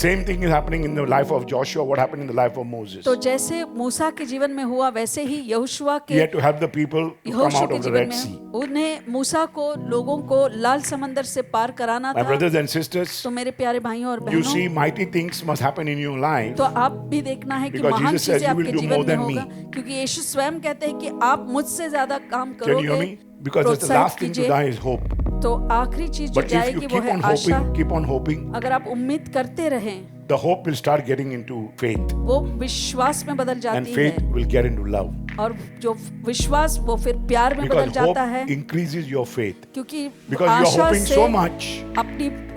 same thing is happening in the life of Joshua, what happened in the life of Moses. तो जैसे मूसा के जीवन में हुआ वैसे ही यहोशुआ He के had to help the people to come यहोशू out के of the जीवन Red में Sea. उन्हें मूसा को लोगों को लाल समंदर से पार कराना My था। brothers and sisters, तो मेरे प्यारे भाइयों और you see बहनों, mighty things must happen in your life. तो आप भी देखना है कि Because महान Jesus says, चीजें "You will आपके do more जीवन में than me." होगा, क्योंकि यीशु स्वयं कहते हैं कि आप मुझसे ज्यादा काम Can you hear करोगे। me? Because it's the प्रोत्साहित last thing to कीजिए। die is hope. तो आखिरी चीज जो But if जाएगी you वो keep है on Asha. hoping, keep on hoping, अगर आप उम्मीद करते रहें, the hope will start getting into faith. वो विश्वास में बदल And जाती faith है, will get into love. और जो विश्वास वो फिर प्यार में बदल Because जाता hope है, increases your faith. क्योंकि Because you are Asha hoping से so much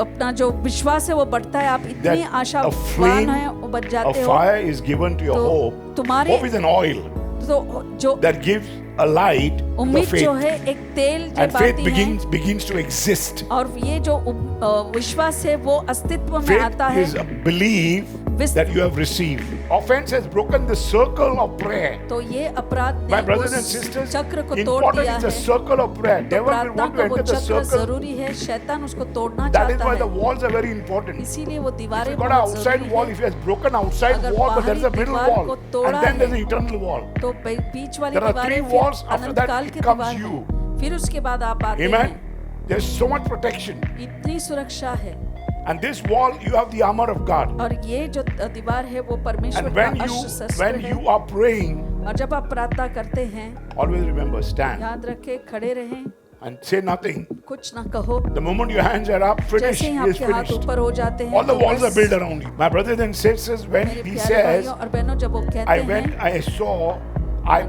अपना जो विश्वास है वो बढ़ता है, आप इतनी that a आशावान flame, है वो बन a जाते हो। fire is given to your तो hope. तुम्हारे Hope is an oil तो जो that gives a light to the उम्मीद जो faith. है एक तेल And जब faith आती है, begins to exist. और ये जो विश्वास है वो अस्तित्व में Faith आता है। is a belief that you have received. Offense has broken the circle of prayer. तो ये अपराध My ने brothers and उस sisters, चक्र को तोड़ important दिया is the है। circle of prayer. तो Devil will प्रार्थना want to का वो enter the चक्र circle. जरूरी है, शैतान उसको तोड़ना That is चाहता why the है, walls are very important. इसीलिए वो If दीवारें you got an बहुत outside जरूरी wall, है। if he has broken outside अगर wall, but there is a बाहरी middle दीवार wall, को and तोड़ा then there is है, an eternal wall. तो बीच वाली There are दीवारें three walls, फिर after अनंत that काल की comes दीवार you. है, फिर उसके बाद आप आते Amen. हैं। There's so much protection. इतनी सुरक्षा है, And this wall, you have the armor of God. और ये जो दीवार है वो परमेश्वर And का अस्त्र शस्त्र when है। you are praying, और जब आप प्रार्थना करते हैं, always remember, stand याद रखें, खड़े रहें, and say nothing. कुछ ना कहो। The moment your hands are up, finish. जैसे ही He is आपके हाथ finished. ऊपर हो जाते हैं, All the तो walls are बस built around you. My brothers and sisters, when मेरे he प्यारे says, भाइयों और बहनों, जब वो I कहते went, हैं, I saw,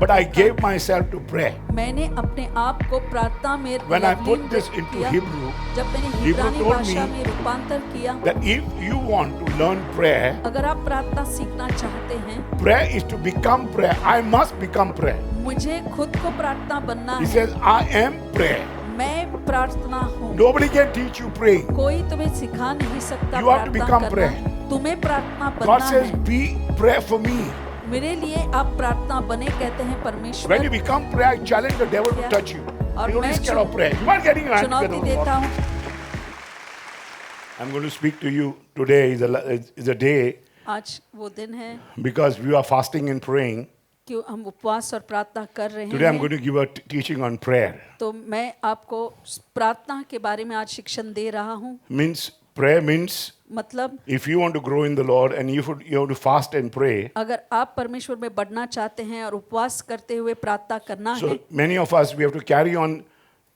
but I gave myself to prayer. मैंने अपने आप को प्रार्थना में When I Lovleen put this into किया। Hebrew, जब मैंने Hebrew हिब्रानी told भाषा me में रूपांतर किया, that if you want to learn prayer, अगर आप प्रार्थना सीखना चाहते हैं, prayer is to become prayer. I must become prayer. मुझे खुद को प्रार्थना बनना He है। says, I am prayer. मैं प्रार्थना हूँ। Nobody can teach you praying. कोई तुम्हें सिखा नहीं सकता You have to प्रार्थना become करना। prayer. तुम्हें प्रार्थना God बनना says, है। be prayer for me. मेरे लिए आप प्रार्थना बने, कहते हैं When you परमेश्वर। become prayer, I challenge the devil to Yeah. touch you. और You don't मैं be scared of prayer. You are getting your hands चुनौती together. देता Lord. हूँ। I'm going to speak to you today is a day आज वो दिन है because we are fasting and praying. कि हम उपवास और प्रार्थना कर रहे Today I'm हैं। going to give a teaching on prayer. तो मैं आपको प्रार्थना के बारे में आज शिक्षण दे रहा हूँ। Prayer means मतलब if you want to grow in the Lord and you have to fast and pray. अगर आप परमेश्वर में बढ़ना चाहते हैं और उपवास करते हुए प्रार्थना करना है, So many of us, we have to carry on.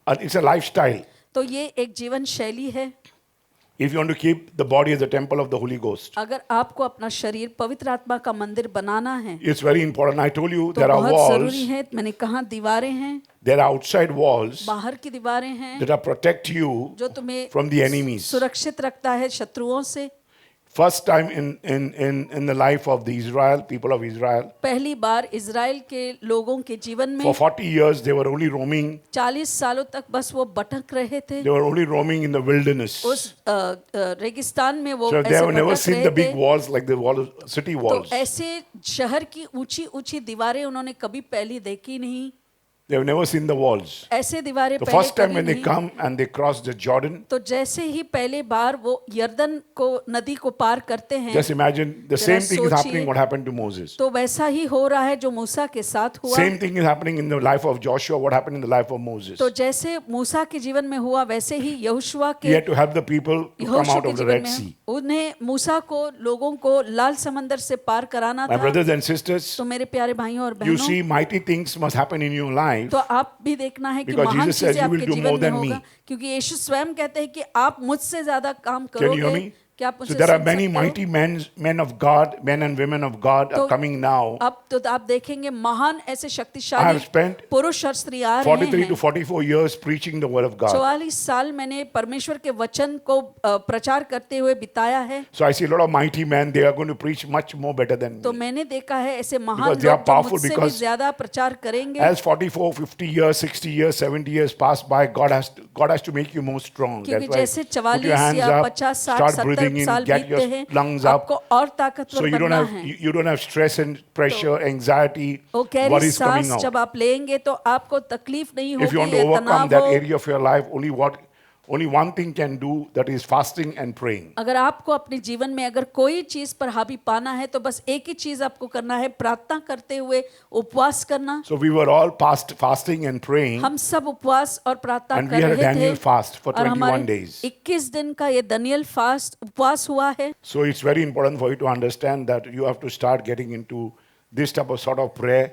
It's a lifestyle. तो ये एक जीवन शैली है। If you want to keep the body as a temple of the Holy Ghost, अगर आपको अपना शरीर पवित्र आत्मा का मंदिर बनाना है, it's very important. I told you तो there are बहुत जरूरी walls, है। मैंने कहा दीवारें हैं, there are outside walls बाहर की दीवारें हैं, that are protect you जो तुम्हें from the enemies. सुरक्षित रखता है शत्रुओं से। First time in the life of the people of Israel, पहली बार इजराइल के लोगों के जीवन में for 40 years they were only roaming. 40 सालों तक बस वो भटक रहे थे। They were only roaming in the wilderness. उस रेगिस्तान में वो So ऐसे they have never भटक seen रहे the big थे। walls like the city तो walls. ऐसे शहर की ऊंची ऊंची दीवारें उन्होंने कभी पहले देखी नहीं। They have never seen the walls. ऐसे दीवारें The पहले first time कभी when they नहीं। come and they cross the Jordan, तो जैसे ही पहले बार वो यर्दन को नदी को पार करते हैं, just imagine the same thing is सोचिए। happening what happened to Moses. तो वैसा ही हो रहा है जो मूसा के साथ हुआ। Same thing is happening in the life of Joshua, what happened in the life of Moses. तो जैसे मूसा के जीवन में हुआ वैसे ही यहोशुआ He के had to help the people to come यहोशू out के of the जीवन Red में Sea. उन्हें मूसा को लोगों को लाल समंदर से पार कराना My था। brothers and sisters, तो मेरे प्यारे भाइयों और you बहनों, see mighty things must happen in your life. तो आप भी देखना है कि Because महान Jesus says, चीजें "You will आपके do जीवन more में than होगा", me. क्योंकि यीशु स्वयं कहते हैं कि आप मुझसे ज्यादा काम Can you hear करोगे। me? क्या आप So मुझसे there are सुन many सकते हो? mighty men of God, men and women of God are तो coming now. अब तो आप देखेंगे महान ऐसे I शक्तिशाली have spent पुरुष और स्त्री आ रहे 43 to हैं। 44 years preaching the word of God. 44 साल मैंने परमेश्वर के वचन को प्रचार करते हुए बिताया है। So I see a lot of mighty men, they are going to preach much more better than तो me. मैंने देखा है ऐसे महान Because they are लोग जो powerful, मुझसे भी because ज्यादा प्रचार करेंगे। As 44, 50 years, 60 years, 70 years pass by, God has to make you more strong. क्योंकि That's why जैसे put your 44 hands या up, 50, 60, start breathing 70 in, साल get your बीतते हैं, lungs up. आपको और So ताकतवर you don't बनना have है। you don't have stress and pressure, anxiety, वो गहरी worries coming सांस out. जब आप लेंगे तो आपको तकलीफ नहीं If you want होगी to या overcome तनाव that हो। area of your life, only one thing can do, that is fasting and praying. अगर आपको अपने जीवन में अगर कोई चीज पर हावी पाना है तो बस एक ही चीज आपको करना है, प्रार्थना करते हुए उपवास करना। So we were all fasting and praying, हम सब उपवास और प्रार्थना and कर we had a रहे Daniel थे fast for और 21 हमारे days. 21 दिन का ये दानियल फास्ट उपवास हुआ है। So it's very important for you to understand that you have to start getting into this type of sort of prayer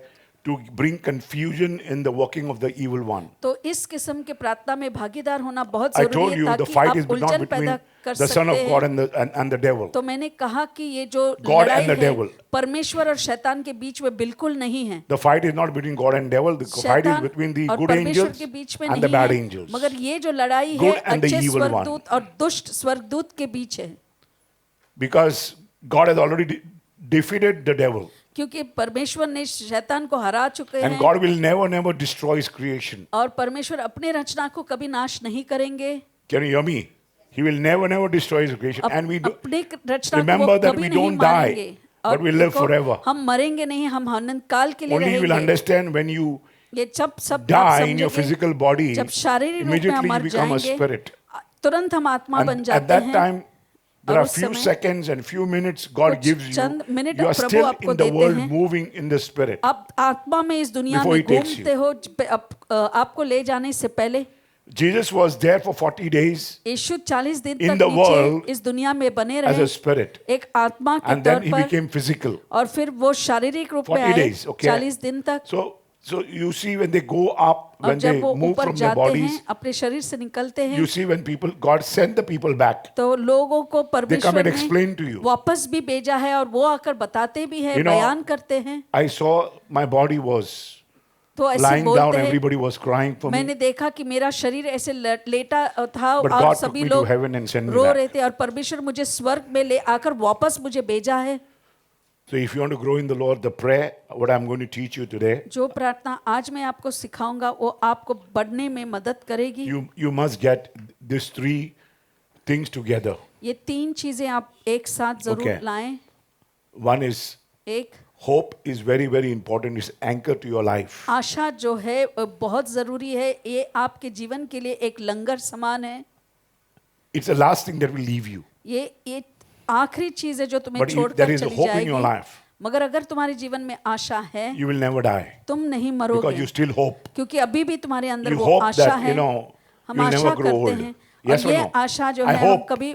to bring confusion in the working of the evil one. तो इस किस्म के प्रार्थना में भागीदार होना बहुत I जरूरी told है you the ताकि fight आप is not उलझन between पैदा कर the Son of सकते God हैं। and the devil. तो मैंने कहा कि ये जो God लड़ाई and the है devil. परमेश्वर और शैतान के बीच में बिल्कुल नहीं है। The fight is not between God and devil. The fight is शैतान between the और good परमेश्वर angels के बीच में and the नहीं bad है, angels. मगर ये जो लड़ाई है Good and the अच्छे evil one. स्वर्गदूत और दुष्ट स्वर्गदूत के बीच है। Because God has already defeated the devil. क्योंकि परमेश्वर ने शैतान को हरा चुके And हैं God will never destroy his creation. और परमेश्वर अपने रचना को कभी नाश नहीं करेंगे। Can you hear me? He will never destroy his creation. And we do, अपने रचना को remember वो that कभी we नहीं don't die, मारेंगे और but we live देखो, forever. हम मरेंगे नहीं, हम अनंत काल के लिए only you will रहेंगे। understand when you ये सब आप die in your समझेंगे, physical body, जब शारीरिक रूप में हम immediately you मर become a जाएंगे spirit. तुरंत हम आत्मा बन And जाते at that हैं। time, there और are उस few समय seconds and few minutes God कुछ gives you. Chand minute You are Prabhu still आपको in the देते world हैं। moving in the spirit. आप आत्मा में इस दुनिया Before में he takes घूमते हो आपको ले जाने से पहले। Jesus was there for 40 days यीशु 40 दिन in तक the world नीचे इस दुनिया में बने as रहे a spirit. एक आत्मा के And then तौर he पर became physical. और फिर वो शारीरिक रूप में 40 आए days, okay? 40 दिन तक। So you see when they go up, और when they जब वो move ऊपर from their जाते bodies, हैं अपने शरीर से निकलते हैं you see when people, God sent the people back. तो लोगों को They come परमेश्वर and ने explain to you. वापस भी भेजा है और वो आकर बताते भी हैं, You know, बयान करते हैं। I saw my body was तो ऐसे lying down, बोलते हैं, everybody was crying for मैंने me. देखा कि मेरा शरीर ऐसे लेटा था But और God took सभी me to लोग heaven and sent me row back. रहे थे और परमेश्वर मुझे स्वर्ग में ले आकर वापस मुझे भेजा है। So if you want to grow in the Lord, the prayer, what I'm going to teach you today, जो प्रार्थना आज मैं आपको सिखाऊंगा वो आपको बढ़ने में मदद करेगी। you must get these three things together. ये 3 चीजें आप एक साथ जरूर Okay. लाएं। One is एक hope is very important. It's anchor to your life. आशा जो है बहुत जरूरी है, ये आपके जीवन के लिए एक लंगर समान है। It's the last thing that will leave you. ये आखिरी चीज है जो तुम्हें But if छोड़कर there is चली hope in your जाएगी। life, मगर अगर तुम्हारे जीवन में आशा है you will never die तुम नहीं because मरोगे, you still hope. क्योंकि अभी भी तुम्हारे अंदर You वो hope आशा that, है। you know, हम you'll आशा never grow करते old. हैं Yes और or ये no? आशा जो I है हम hope. कभी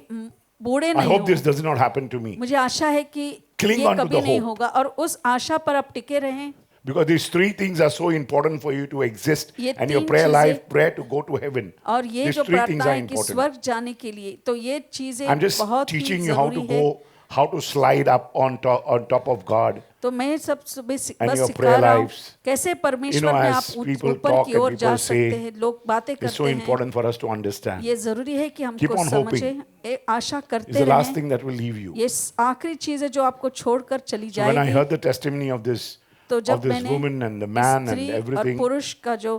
बूढ़े I नहीं hope this होंगे। does not happen to me. मुझे आशा है कि Cling ये on to कभी the नहीं hope. होगा और उस आशा पर आप टिके रहें। Because these three things are so important for you to exist ये and your 3 prayer चीजें- life, prayer to go to heaven. और ये These जो three things प्रार्थना are है कि important. स्वर्ग जाने के लिए, तो ये चीजें I'm just बहुत ही teaching you how to जरूरी है। go, how to slide up on top of God. तो मैं सब सुबह And बस your सिखा prayer रहा हूँ lives. कैसे परमेश्वर You know, में as आप people ऊपर talk की and ओर people जा say, सकते हैं। लोग बातें It's so करते हैं, important for us to understand. ये जरूरी है कि Keep हमको on hoping. समझे, आशा It's करते the last रहें। thing that will leave you. ये आखिरी चीज है जो आपको छोड़कर चली So when I जाएगी। heard the testimony of this तो जब woman मैंने and the man and स्त्री और everything, पुरुष का जो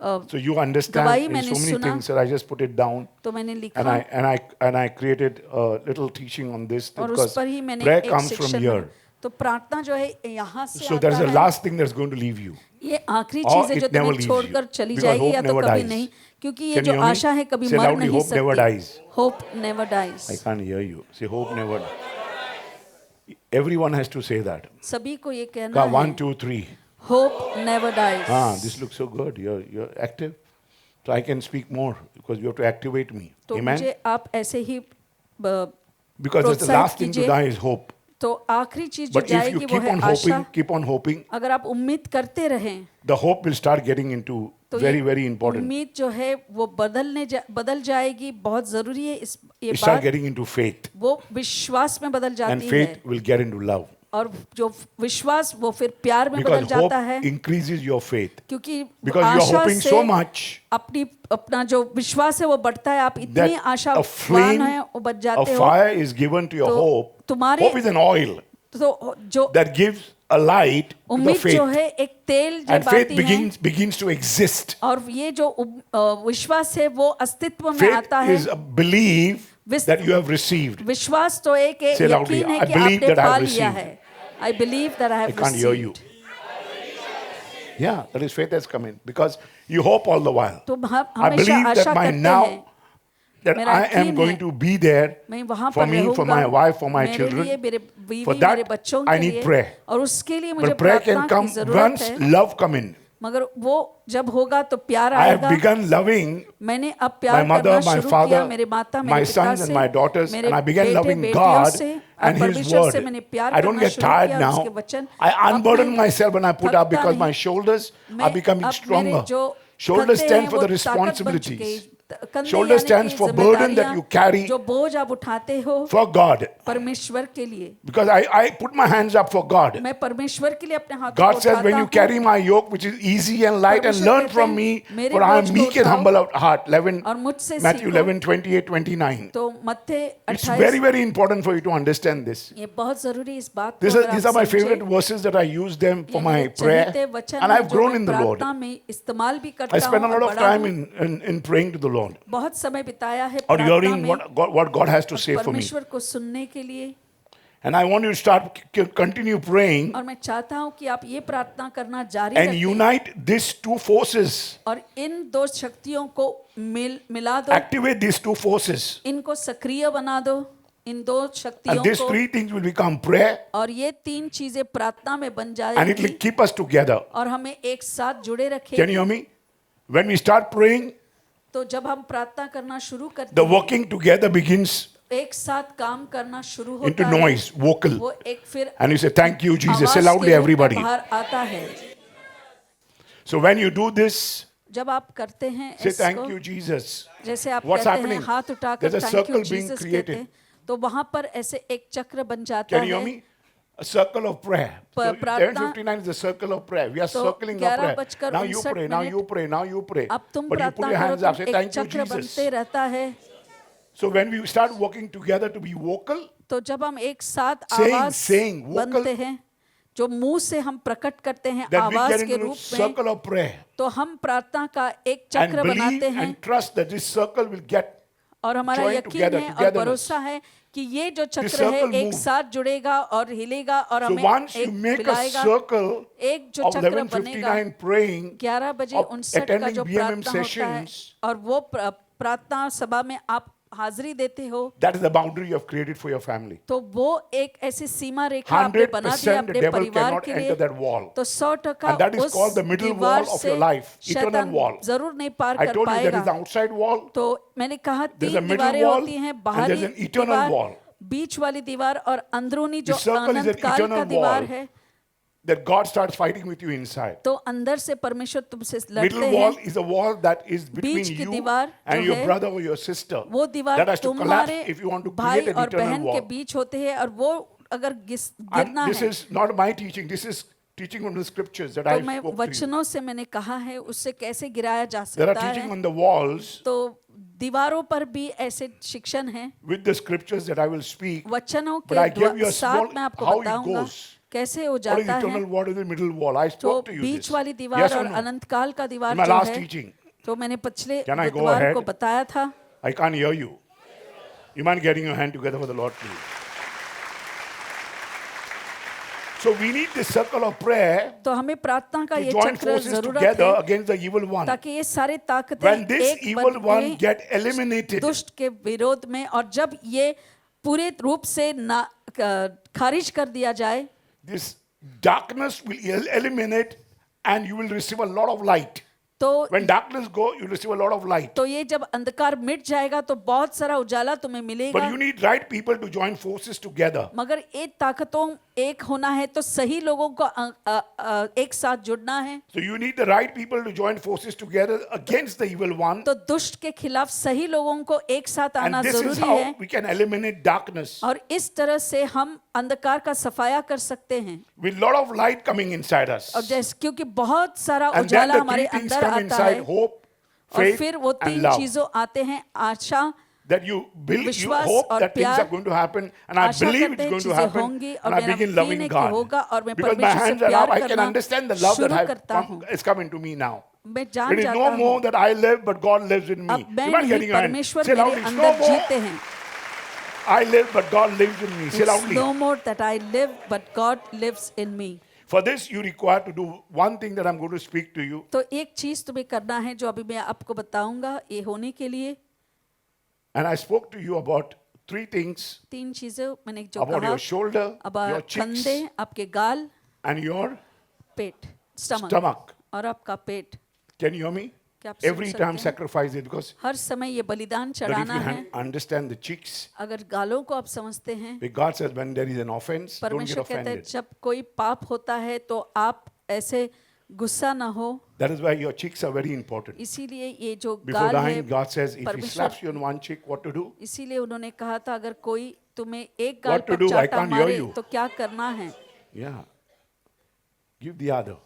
so you understand गवाही in मैंने so many सुना, things that I just put it down. तो मैंने And लिखा I created a little teaching on this और उस because पर ही मैंने prayer एक comes from सेक्शन here. तो प्रार्थना जो है यहाँ से So there is आता a है। last thing that's going to leave you. ये आखिरी Or चीज है it जो never तुम्हें leaves छोड़कर you. चली Because जाएगी hope या तो never कभी dies. नहीं, क्योंकि ये Can जो you hear me? आशा है कभी Say मर loudly, नहीं hope never सकती। dies. Hope never I dies. can't hear you. Say hope never. Everyone has to say that. सभी को ये कहना Ka, है 1, 2, 3. Hope never dies. This looks so good. You're active. So I can speak more because you have to activate me. तो Amen. मुझे आप ऐसे ही Because that's the प्रोत्साहित last thing to कीजिए। die is hope. तो आखिरी चीज जो But if you जाएगी वो keep है on आशा। hoping, अगर आप उम्मीद करते रहें the hope will start getting into तो very important. उम्मीद जो है वो बदल जाएगी। बहुत जरूरी है ये You start बात। getting into faith, वो विश्वास में बदल and जाती है faith will get into love. और जो विश्वास वो फिर प्यार में Because बदल जाता hope है, increases your faith. क्योंकि Because you are Asha hoping से so much अपना जो विश्वास है वो बढ़ता है। आप इतनी that a आशावान flame, है वो बच a जाते हो। fire is given to your तो hope. तुम्हारे- Hope is an oil तो जो that gives a light to the उम्मीद जो faith. है एक तेल जो And faith बाती है begins to exist. और ये जो विश्वास है वो अस्तित्व में Faith आता है। is a belief विस- that you have received. विश्वास तो एक Say loudly, यकीन है I कि believe आपने that I पा have लिया received. है। I believe that I I have can't hear you. received. Yeah, that is faith has come in because you hope all the while. तो हम I हमेशा believe that आशा my करते now, हैं that मेरा I am यकीन going है to be there मैं वहाँ for पर me, for रहूंगा my wife, for my मेरे children. लिए मेरे For बीवी that, मेरे बच्चों I के need लिए prayer. और उसके लिए मुझे But prayer can प्रार्थना की come जरूरत once है love come in. मगर वो जब होगा तो प्यार I have आएगा begun loving मैंने अब my प्यार mother, करना my शुरू किया father, मेरे माता my मेरे पिता sons and से my daughters, मेरे and I began बेटे loving बेटियों God से and और His परमेश्वर से word. मैंने प्यार I don't करना get शुरू tired किया उसके now. वचन I अब unburden मैं myself when I put up थकता because my नहीं shoulders are मैं becoming अब मेरे stronger. जो Shoulders कंधे stand हैं for वो the ताकत बन चुके responsibilities. कंधे Shoulders यानी stands कि for burden that जिम्मेदारियां you carry जो बोझ आप उठाते हो for God. परमेश्वर के लिए Because I put my hands up for God. मैं परमेश्वर के लिए अपने हाथों को God says, when उठाता you हूँ carry my yoke, which is easy and light, and परमेश्वर learn कहते from हैं, me, मेरे for I बोझ am को meek and उठाओ humble of heart. 11 और मुझसे Matthew सीखो 11, 28, 29. तो मत्थे It's 28 very, very important for you to understand this. ये बहुत जरूरी इस बात को अगर These आप are my समझें, favorite verses that I use them for ये my मेरे prayer. चहेते वचन And हैं I've जो grown मैं in the Lord. प्रार्थना में इस्तेमाल भी I करता spend a हूँ lot और of बड़ा time हूँ in praying to the Lord. बहुत समय बिताया है Or प्रार्थना hearing में what God has to और say for me. परमेश्वर को सुनने के लिए And I want you to continue praying और मैं चाहता हूँ कि आप ये प्रार्थना करना जारी and रखें unite these two forces. और इन दो शक्तियों को मिला दो Activate these two forces. इनको सक्रिय बना दो इन दो And शक्तियों these को three things will become prayer और ये तीन चीजें प्रार्थना में बन and it will जाएगी keep us together. और हमें एक साथ जुड़े Can you रखेगी hear me? When we start praying, तो जब हम प्रार्थना करना शुरू करते the हैं working together begins एक साथ काम करना शुरू into होता है noise, vocal. वो एक फिर And you say, thank you, Jesus. Say आवाज loudly, के रूप में everybody. बाहर आता है So when you do this, जब आप करते हैं say, thank इसको you, Jesus. जैसे आप What's कहते happening? हैं हाथ उठाकर There's a thank you circle being Jesus created. कहते हैं तो वहां पर ऐसे एक चक्र बन जाता Can you hear है me? A circle of prayer. So प्रार्थना- 11:59 is the circle of prayer. We are तो circling of 11 prayer. बजकर Now you 59 pray, now you pray, now you pray. अब तुम But you put प्रार्थना your करो hands up, say तो एक thank you, चक्र Jesus. बनते रहता है So when we start working together to be vocal, तो जब हम एक साथ Saying, आवाज saying, vocal, बनते हैं जो मुंह से हम प्रकट करते हैं then we आवाज get के into the रूप में circle of prayer तो हम प्रार्थना का एक and चक्र believe बनाते हैं and trust that this circle will get और हमारा joined यकीन together, है और togetherness. भरोसा है कि ये जो चक्र circle है एक move. साथ जुड़ेगा और हिलेगा और So हमें once you एक make a मिलाएगा circle एक जो of चक्र बनेगा 11:59 praying 11 बजे of 59 का attending जो BMM प्रार्थना होता है sessions, और वो प्रार्थना सभा में आप हाजिरी देते हो that is the boundary you have created for your family. तो वो एक ऐसी सीमा रेखा आपने बना दी है 100% the अपने devil परिवार cannot के enter लिए that wall. तो 100% And that is उस called the middle दीवार wall of से your life, eternal शैतान wall. जरूर नहीं पार I कर told you there is पाएगा the outside wall, तो मैंने कहा There's a तीन middle दीवारें wall, होती हैं and बाहरी there's an eternal दीवार wall. बीच वाली दीवार और अंदरूनी जो The circle is an अनंत काल का eternal दीवार wall. है that God starts fighting with you inside. तो अंदर से परमेश्वर तुमसे Middle लड़ते wall हैं is a wall that is between बीच की you दीवार and जो your है, brother or your sister. वो दीवार That has to collapse तुम्हारे if you want to भाई create an और eternal बहन के wall. बीच होते हैं और वो अगर गिरना And this है is not my teaching. This is teaching from the scriptures that तो I मैं spoke to you. वचनों से मैंने कहा है उससे कैसे गिराया जा There are सकता teaching है on the walls तो दीवारों पर भी ऐसे शिक्षण है with the scriptures that I will speak. वचनों But I gave you के a small साथ मैं आपको how it बताऊंगा goes. कैसे हो What is जाता है eternal wall? What is the middle wall? I तो spoke to you beach this. वाली दीवार Yes or और no? अनंत काल का दीवार In my जो last है teaching. तो मैंने पिछले Can I go बुधवार ahead? को बताया था I can't hear you. You mind getting your hand together for the Lord, please? So we need this circle of prayer तो हमें प्रार्थना का to ये join चक्र forces जरूरत together है against the evil one. ताकि ये सारे ताकतें When this एक evil बन one के get eliminated, दुष्ट के विरोध में और जब ये पूरे रूप से खारिज कर दिया जाए this darkness will eliminate and you will receive a lot of light. तो When darkness go, you receive a lot of light. तो ये जब अंधकार मिट जाएगा तो बहुत सारा उजाला तुम्हें मिलेगा But you need right people to join forces together. मगर एक ताकतों एक होना है तो सही लोगों को एक साथ जुड़ना है So you need the right people to join forces together against the evil one. तो दुष्ट के खिलाफ सही लोगों को एक साथ आना And this is जरूरी how है we can eliminate darkness. और इस तरह से हम अंधकार का सफाया कर सकते हैं With lot of light coming inside us. और जैसे क्योंकि बहुत सारा And then उजाला the हमारे three things अंदर come आता inside: है hope, और faith, फिर वो and तीन love. चीजों आते हैं आशा That you believe, you विश्वास hope और that things प्यार, are going to happen, and I Asha believe करते it's हैं going to चीजें happen, होंगी और and I मेरा begin यकीन loving है कि God. होगा और मैं Because my परमेश्वर से hands are प्यार up, I can करना understand the love that शुरू करता हूँ is coming to me now. मैं जान It is जाता no हूँ more that I live, but God lives in me. अब मैं You are नहीं getting your hand. परमेश्वर Say मेरे loudly, it's no अंदर more जीते हैं I live, but God lives in me. Say It's loudly. no more that I live but God lives in me For this, you require to do one thing that I'm going to speak to you. तो एक चीज तुम्हें करना है जो अभी मैं आपको बताऊंगा ये होने के लिए And I spoke to you about three things 3 चीजें मैंने जो about कहा your shoulder, अब your cheeks, कंधे, आपके गाल, and your pet, stomach stomach. और आपका पेट. Can you hear me? क्या आप सुन Every सकते time हैं? sacrifice it because हर समय ये बलिदान but if चढ़ाना you है. understand the cheeks, अगर गालों को आप समझते हैं, God says when there is an offense, don't get परमेश्वर कहते हैं offended. जब कोई पाप होता है तो आप ऐसे गुस्सा ना हो. That is why your cheeks are very important. इसीलिए ये जो Before गाल dying, है, God says, if He परमेश्वर slaps you on one cheek, what to do? इसीलिए उन्होंने कहा था अगर कोई तुम्हें एक गाल What to पर do? I चाटा can't hear मारे you. तो क्या करना है. Yeah. Give the other.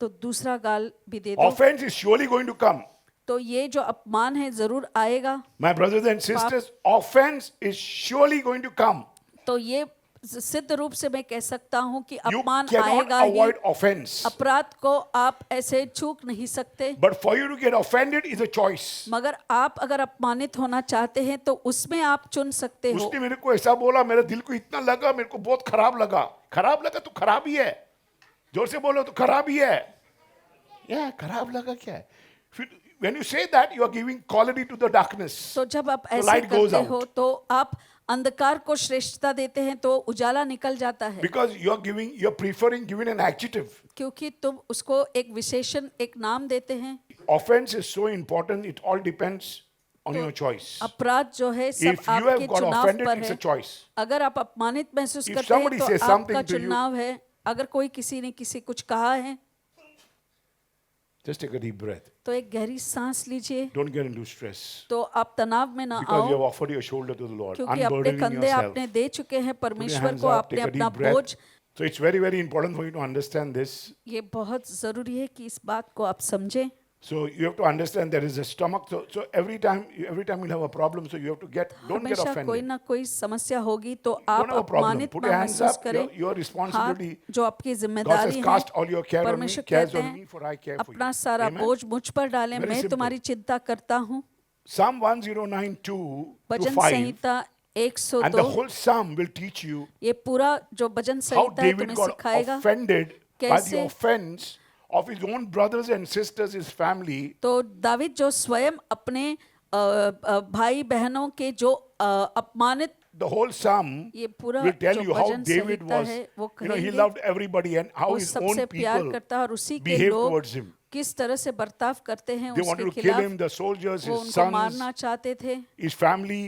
तो दूसरा गाल भी दे दो. Offense is surely going to come. तो ये जो अपमान है जरूर आएगा. My brothers and sisters, offense is surely going to come. तो ये सिद्ध रूप से मैं कह सकता हूँ कि You अपमान cannot आएगा ही. avoid offense. अपराध को आप ऐसे चूक नहीं सकते. But for you to get offended is a choice. मगर आप अगर अपमानित होना चाहते हैं तो उसमें आप चुन सकते हो. उसने मेरे को ऐसा बोला, मेरे दिल को इतना लगा, मेरे को बहुत खराब लगा. खराब लगा तो खराब ही है. जोर से बोलो तो खराब ही है. Yeah, खराब लगा क्या है? फिर when you say that, you are giving quality to the darkness. तो जब आप So ऐसे light goes करते out. हो तो आप अंधकार को श्रेष्ठता देते हैं तो उजाला निकल जाता है. Because you're preferring giving an adjective. क्योंकि तुम उसको एक विशेषण, एक नाम देते हैं. Offense is so important, it all depends on your choice. अपराध जो है सब If you have आपके got चुनाव offended, पर it's है. a choice. अगर आप अपमानित महसूस If करते हैं somebody तो says something आपका to you- चुनाव है. अगर कोई किसी ने किसी कुछ कहा है Just take a deep breath. तो एक गहरी सांस लीजिए. Don't get into stress. तो आप तनाव में ना Because you have आओ. offered your shoulder to the Lord. क्योंकि अपने Unburdening कंधे yourself. आपने दे चुके हैं Put your परमेश्वर hands को. up, आपने take a अपना deep breath. बोझ. So it's very, very important for you to understand this. ये बहुत जरूरी है कि इस बात को आप समझें. So you have to understand there is a stomach. So every time you'll have a problem. So you have to don't get हमेशा कोई offended. ना कोई समस्या होगी तो Don't आप have a problem. अपमानित Put ना your hands महसूस up. करें. Your responsibility. हाथ जो आपकी God जिम्मेदारी says, है. cast all your care on me, परमेश्वर cares कहते on me, for I care हैं for you. अपना सारा Amen? बोझ मुझ पर डालें, Very मैं simple. तुम्हारी चिंता करता हूँ. Psalm 109:2 to bhajan 5. Samhita And the 102. whole psalm will teach you ये पूरा जो भजन how संहिता है David तुम्हें got सिखाएगा. offended by the कैसे- offense of his own brothers and sisters, his family. तो दाविद जो स्वयं अपने भाई बहनों के जो अपमानित, The whole psalm ये पूरा will tell जो you how bhajan David Samhita was, है वो he कहेंगे loved everybody and how वो his सबसे own प्यार people करता है और उसी के behaved लोग towards him. किस तरह से बर्ताव करते हैं They wanted उसके to kill खिलाफ. him, the soldiers, वो his उनको sons, मारना चाहते थे, his family,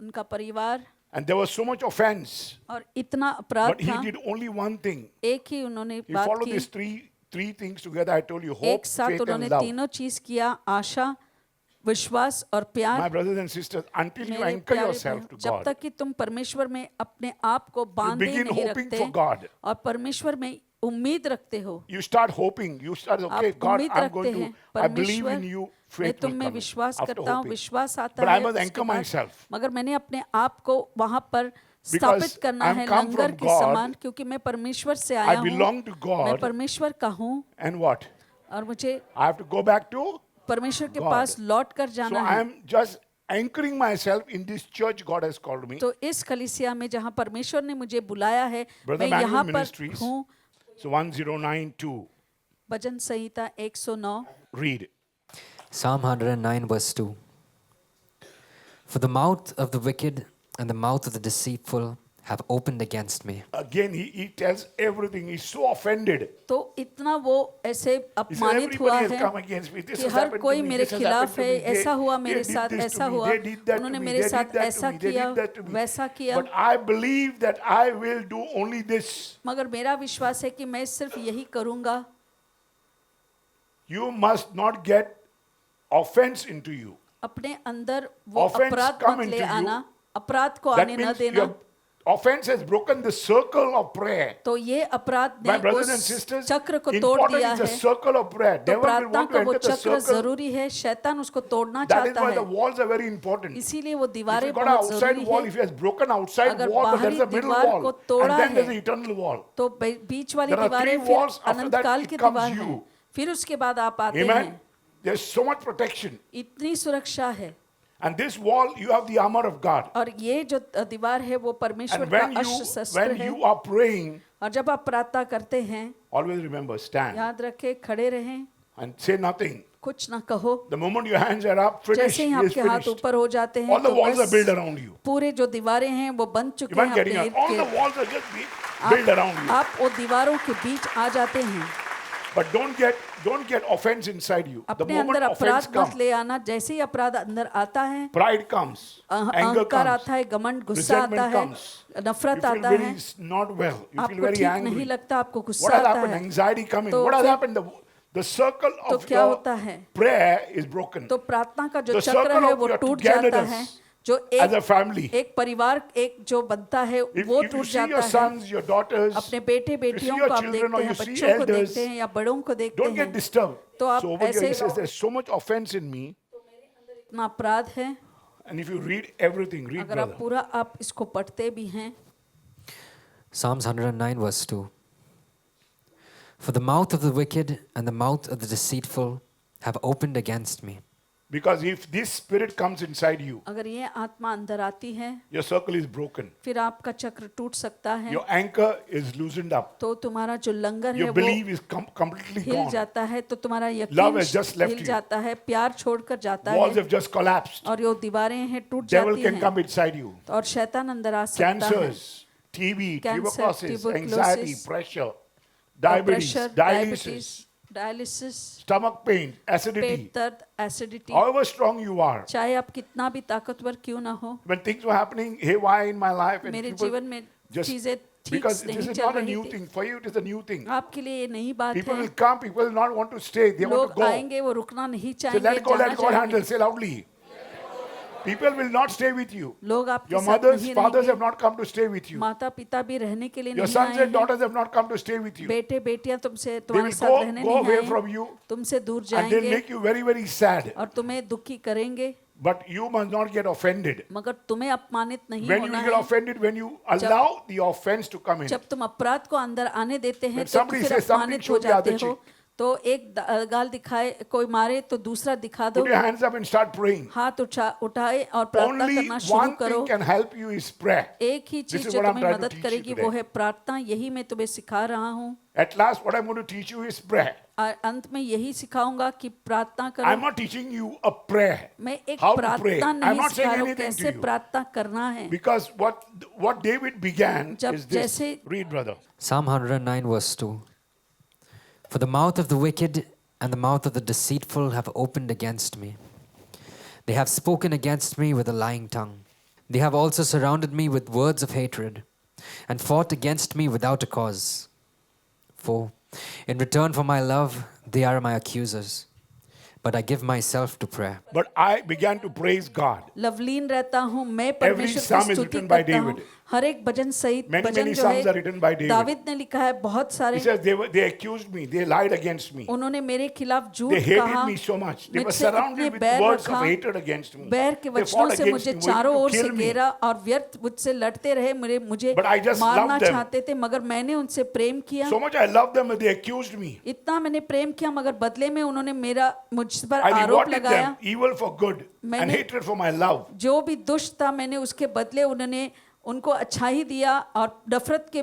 उनका परिवार. and there was so much offense. और इतना अपराध But he था. did only one thing. एक ही उन्होंने He बात followed की. these three things together. I told you, hope, एक साथ faith, उन्होंने and love. तीनों चीज किया. आशा, विश्वास और My प्यार. brothers and sisters, until you मेरे anchor प्यारे yourself बहन, to जब God, तक कि तुम परमेश्वर में अपने आप को बांधे begin नहीं hoping रखते for God. और परमेश्वर में उम्मीद रखते हो. you start hoping. You start, okay, आप God, उम्मीद I'm रखते going हैं to, I believe परमेश्वर, in you. मैं Faith तुम will में come विश्वास after करता हूँ. hoping. विश्वास आता But I है must उसके anchor बाद. myself. मगर मैंने अपने आप को वहां पर Because स्थापित करना I'm है come लंगर from के God. समान, क्योंकि मैं परमेश्वर से I आया हूँ. belong to मैं God. परमेश्वर का हूँ And what? और मुझे I have to go back to. परमेश्वर के God. पास लौट कर So जाना I है. am just anchoring myself in this church God has called me. तो इस कलीसिया में जहाँ परमेश्वर ने मुझे बुलाया है, Brother मैं यहाँ Manuel पर Ministries. हूँ. So 109:2. Bhajan Samhita 109. Read. Psalm 109, verse 2. For the mouth of the wicked and the mouth of the deceitful have opened against me. Again, he tells everything. He's so offended. तो इतना वो ऐसे He says, अपमानित हुआ everybody has है come against me. This कि has her happened to कोई me. मेरे This has खिलाफ happened to है. me. ऐसा हुआ They मेरे did साथ, this to ऐसा me. हुआ. They did that to उन्होंने me. मेरे They साथ did that to ऐसा me. They किया, did that to me. वैसा किया. But I believe that I will do only this. मगर मेरा विश्वास है कि मैं सिर्फ यही करूंगा. You must not get offense into you. अपने अंदर वो Offense अपराध come मत ले into you. आना. अपराध को That आने न means देना. your offense has broken the circle of prayer. तो ये अपराध My ने brothers and उस sisters, चक्र को तोड़ important दिया is the है. circle of prayer. तो Devil will प्रार्थना want to का वो enter the चक्र circle. जरूरी है. शैतान उसको तोड़ना That is चाहता why the है. walls are very important. इसीलिए वो If दीवारें you got an बहुत outside जरूरी wall, है. if he has broken outside अगर wall, but there is a बाहरी middle दीवार wall, को and तोड़ा then there is है, the eternal wall. तो बीच वाली There are दीवारें three फिर walls, after अनंत that काल it की comes दीवार you. है. फिर उसके बाद आप आते Amen. हैं. There's so much protection. इतनी सुरक्षा है. And this wall, you have the armor of God. और ये जो दीवार है वो परमेश्वर And का when अस्त्र शस्त्र when है. you are praying, और जब आप प्रार्थना करते हैं, always remember, stand याद रखें, खड़े रहें and say nothing. कुछ ना कहो। The moment your hands are up, finished, जैसे ही he is आपके हाथ finished. ऊपर हो जाते हैं All the तो walls are बस built around you. पूरे जो दीवारें हैं वो बन You चुके हैं aren't getting अपने it. All the इर्द walls are just being गिर्द। built around you. आप वो दीवारों के बीच आ जाते हैं। But don't get offense inside you. The अपने moment अंदर offense अपराध मत comes, ले आना। जैसे ही अपराध अंदर आता है, pride comes, anger अहंकार comes, आता है, घमंड, गुस्सा आता resentment है, comes. You नफरत feel आता very है, not well. You feel आपको very ठीक नहीं angry. लगता, आपको What गुस्सा has आता happened? है, Anxiety coming. तो What has फिर- happened? The circle तो of क्या your होता है? prayer is broken. तो प्रार्थना का जो The चक्र circle है of वो your टूट जाता है। togetherness जो as a family. एक परिवार एक जो बनता है If वो you टूट see your जाता है। sons, your daughters, अपने बेटे if you see बेटियों your को आप children or देखते हैं, you see बच्चों को elders, देखते हैं या बड़ों को देखते don't get हैं, disturbed. तो आप So over here he ऐसे says there's so much offense in me. इतना अपराध है। And if you read everything, read अगर आप brother. पूरा आप इसको पढ़ते भी हैं, Psalms 109 verse 2. For the mouth of the wicked and the mouth of the deceitful have opened against me. Because if this spirit comes inside you, अगर ये आत्मा अंदर आती है, your circle is broken. फिर आपका चक्र टूट सकता है। Your anchor is loosened up. तो तुम्हारा जो लंगर है Your वो belief is completely hill gone. जाता है, तो तुम्हारा Love has just यकीन left हिल you. जाता है, प्यार छोड़कर जाता Walls है, have just collapsed. और जो दीवारें हैं टूट Devil जाती can हैं, come inside you. और शैतान अंदर आ सकता है। Cancers, TB, Cancer, tuberculosis, tuberculosis, anxiety, pressure, diabetes, pressure, dialysis, dialysis, stomach pain, acidity. पेट दर्द, acidity, However strong you are, चाहे आप कितना भी ताकतवर क्यों ना हो, when things were happening haywire in my life, and मेरे people जीवन में just चीजें ठीक because नहीं this is चल not a रही new थी, thing for you, it is a new thing. आपके लिए ये नई बात People है। will come, people will not want to stay, they want लोग to go. आएंगे, वो रुकना नहीं Say, चाहेंगे, let go, जाना let God handle. चाहेंगे। Say loudly. People will not stay with you. लोग आपके Your साथ mothers, नहीं fathers रहेंगे। have not come to stay with you. माता पिता भी रहने के लिए Your नहीं sons आए and हैं। daughters have not come to stay with you. बेटे बेटियां तुमसे They तुम्हारे will साथ रहने go नहीं away आए, from you तुमसे दूर and they'll जाएंगे make you very, very sad. और तुम्हें दुखी करेंगे, But you must not get offended. मगर तुम्हें अपमानित नहीं When you होना get है। offended, when you allow the offense to come in. जब तुम अपराध को अंदर आने देते हैं When तो somebody फिर says something, अपमानित show हो the other जाते हो। तो एक गाल दिखाए, कोई मारे तो दूसरा दिखा दो, Put your hands up and start praying. हाथ उठाए और प्रार्थना Only करना शुरू one करो। thing can help you is prayer. एक ही This चीज is जो what I'm तुम्हें trying to मदद teach you करेगी today. वो है प्रार्थना। यही मैं तुम्हें सिखा रहा हूँ। At last, what I'm going to teach you is prayer. और अंत में यही सिखाऊंगा कि प्रार्थना I'm करो। not teaching you a prayer. मैं एक How to pray. प्रार्थना I'm नहीं not saying सिखा रहा हूँ anything कैसे to you. प्रार्थना करना है। Because what David began जब is this. जैसे- Read, brother. Psalm 109 verse 2. For the mouth of the wicked and the mouth of the deceitful have opened against me. They have spoken against me with a lying tongue. They have also surrounded me with words of hatred and fought against me without a cause. For in return for my love, they are my accusers. But I give myself to prayer. But I began to praise God. Lovleen रहता हूँ मैं, Every परमेश्वर psalm की is स्तुति written by करता हूँ। David. हर एक भजन सहित Many, भजन many जो psalms are है written by David. दाविद ने लिखा है, बहुत He सारे। says they accused me. They lied against me. उन्होंने मेरे खिलाफ झूठ They hated कहा, me so much. They were मुझसे surrounded इतने with बैर words of रखा, hatred against me. बैर के They वचनों fought से against मुझे me, चारों ओर wanted से to kill me. घेरा और व्यर्थ मुझसे लड़ते रहे, मुझे But I just मारना loved them. चाहते थे, मगर मैंने उनसे प्रेम किया। So much I loved them, but they accused me. इतना मैंने प्रेम किया, मगर बदले में उन्होंने मुझ पर I आरोप rewarded लगाया। them evil for good and मैंने- hatred for my love. जो भी दुष्ट था मैंने उसके बदले उन्होंने उनको अच्छाई दिया और नफरत के